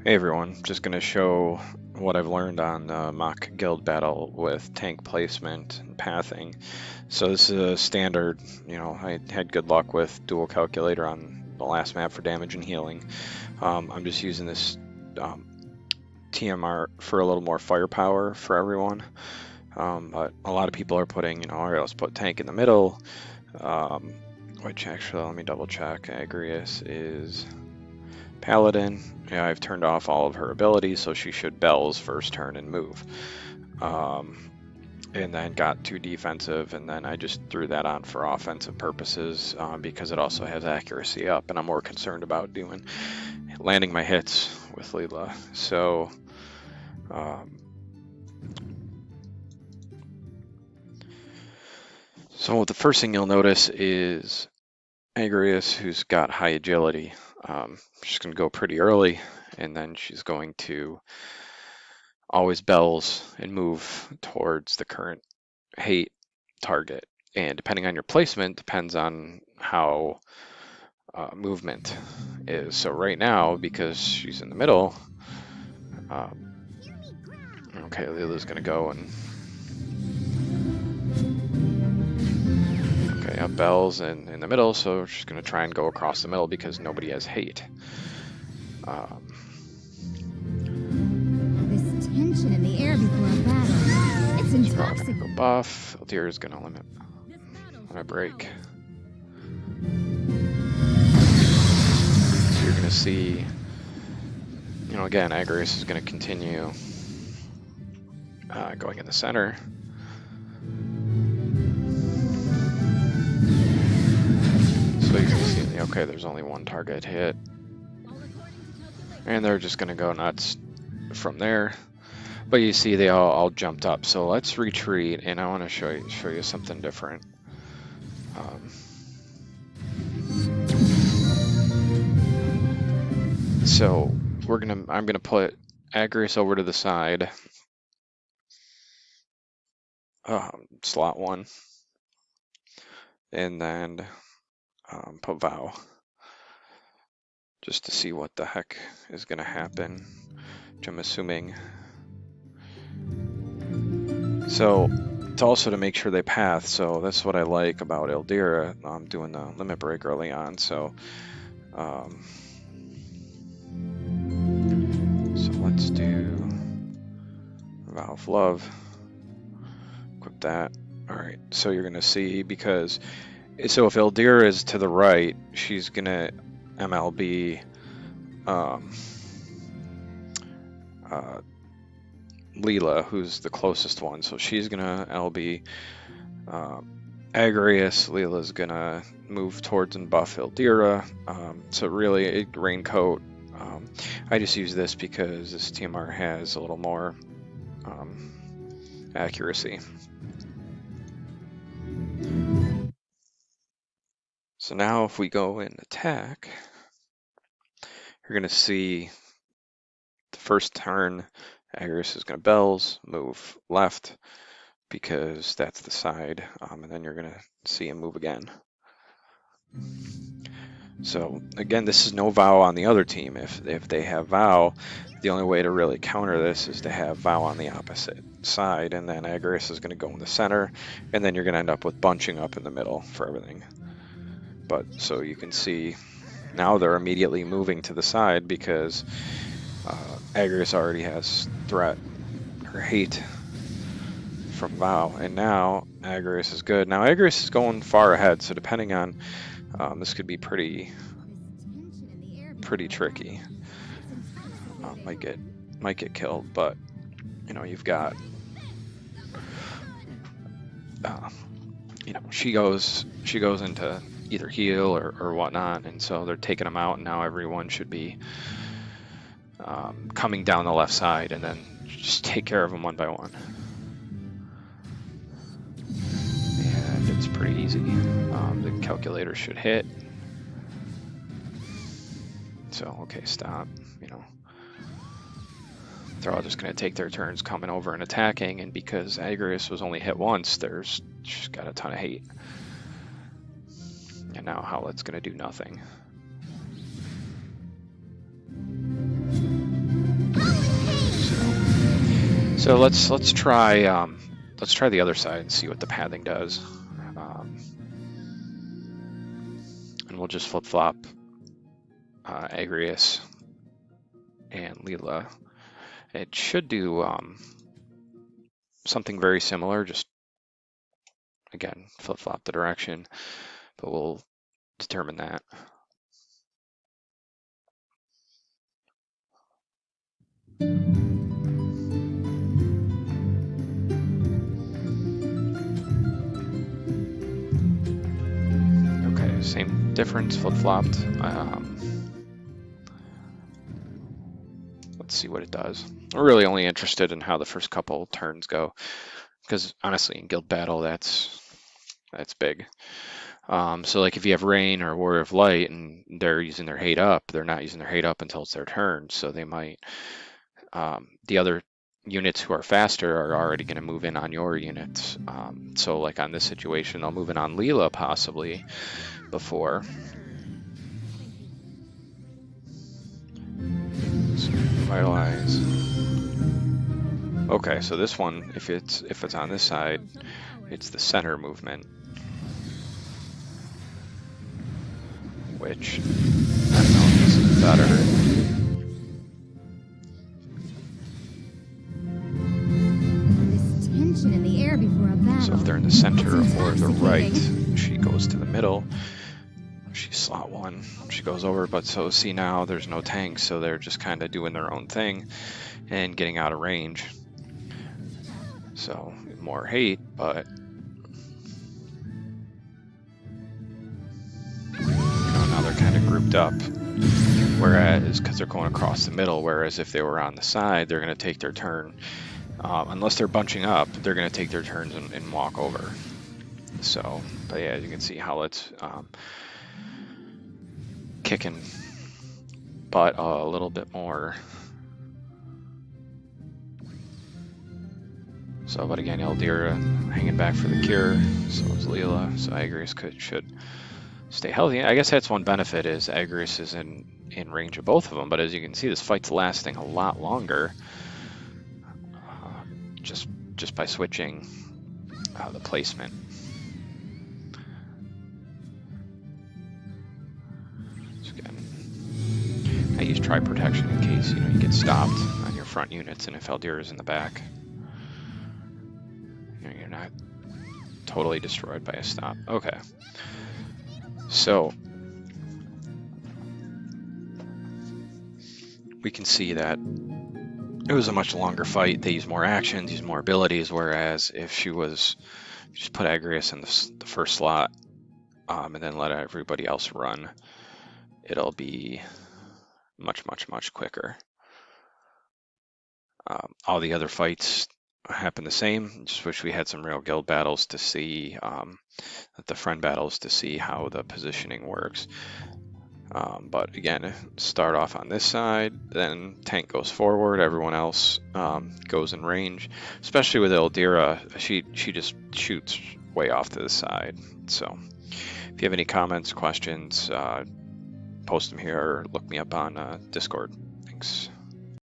Hey everyone, just going to show what I've learned on mock guild battle with tank placement and pathing. So this is a standard, I had good luck with dual calculator on the last map for damage and healing. I'm just using this TMR for a little more firepower for everyone. But a lot of people are putting, all right, let's put tank in the middle, which actually, let me double check. Agrias is Paladin. Yeah, I've turned off all of her abilities, so she should bells first turn and move. And then got too defensive, and then I just threw that on for offensive purposes because it also has accuracy up, and I'm more concerned about landing my hits with Leela. So the first thing you'll notice is Agrias, who's got high agility. She's going to go pretty early, and then she's going to always bells and move towards the current hate target. And depending on your placement, depends on how movement is. So right now, because she's in the middle, okay, Leela's going to go and up bells and in the middle, so she's going to try and go across the middle because nobody has hate. This tension in the air before a battle, it's intoxicating. Go buff. Ildyra is going to limit break. So you're going to see, again, Agrias is going to continue going in the center. So you can see, okay, there's only one target hit. And they're just going to go nuts from there. But you see they all jumped up. So let's retreat, and I want to show you something different. So I'm gonna put Agrias over to the side. Slot 1. And then put Vow. Just to see what the heck is gonna happen, which I'm assuming. So it's also to make sure they path, so that's what I like about Ildyra. I'm doing the limit break early on, so let's do Vow of Love. Equip that. Alright, so you're gonna see, because so if Ildyra is to the right, she's gonna MLB Leela, who's the closest one, so she's gonna LB Agrias. Leela's gonna move towards and buff Ildyra. So really, Raincoat. I just use this because this TMR has a little more accuracy. So now if we go in attack, you're gonna see the first turn, Agrias is gonna bells, move left, because that's the side, and then you're gonna see him move again. So again, this is no Vow on the other team. If they have Vow, the only way to really counter this is to have Vow on the opposite side, and then Agrias is going to go in the center, and then you're going to end up with bunching up in the middle for everything. But so you can see now they're immediately moving to the side because Agrias already has threat or hate from Vow, and now Agrias is good. Now Agrias is going far ahead, so depending on this could be pretty tricky. Might get killed, but you've got she goes into either heal or whatnot, and so they're taking them out, and now everyone should be coming down the left side, and then just take care of them one by one. And it's pretty easy. The calculator should hit. So okay, stop. They're all just going to take their turns coming over and attacking, and because Agrias was only hit once, she's got a ton of hate. And now Howlett's going to do nothing. So let's try the other side and see what the pathing does. And we'll just flip-flop Agrias and Leela. It should do something very similar, just again flip-flop the direction, but we'll determine that. Okay, same difference, flip-flopped. Let's see what it does. We're really only interested in how the first couple turns go, because honestly, in guild battle, that's big. So like if you have Rain or Warrior of Light and they're using their hate up, they're not using their hate up until it's their turn, so they might the other units who are faster are already going to move in on your units. So like on this situation, they'll move in on Leela possibly before. So revitalize. Okay, so this one, if it's on this side, it's the center movement, which I don't know if this is better. This tension in the air before a battle. So if they're in the center It's or the right, intoxicating. she goes to the middle. She's slot 1, she goes over, but so see now there's no tanks, so they're just kind of doing their own thing and getting out of range. So more hate, but now they're kind of grouped up, whereas because they're going across the middle, whereas if they were on the side, they're going to take their turn. Unless they're bunching up, they're going to take their turns and walk over. So, but yeah, as you can see how it's kicking butt a little bit more. So, but again, Ildyra hanging back for the cure. So is Leela. So Agrias should stay healthy. I guess that's one benefit is Agrias is in range of both of them. But as you can see, this fight's lasting a lot longer. Just by switching the placement. So again, I use Tri Protection in case you get stopped on your front units, and if Ildyra is in the back, you're not totally destroyed by a stop. Okay, so we can see that it was a much longer fight. They used more actions, used more abilities, whereas if she was just put Agrias in the first slot and then let everybody else run, it'll be much quicker. All the other fights happen the same. Just wish we had some real guild battles to see, the friend battles to see how the positioning works. But again, start off on this side, then tank goes forward, everyone else goes in range. Especially with Ildyra, she just shoots way off to the side. So if you have any comments, questions, post them here or look me up on Discord. Thanks.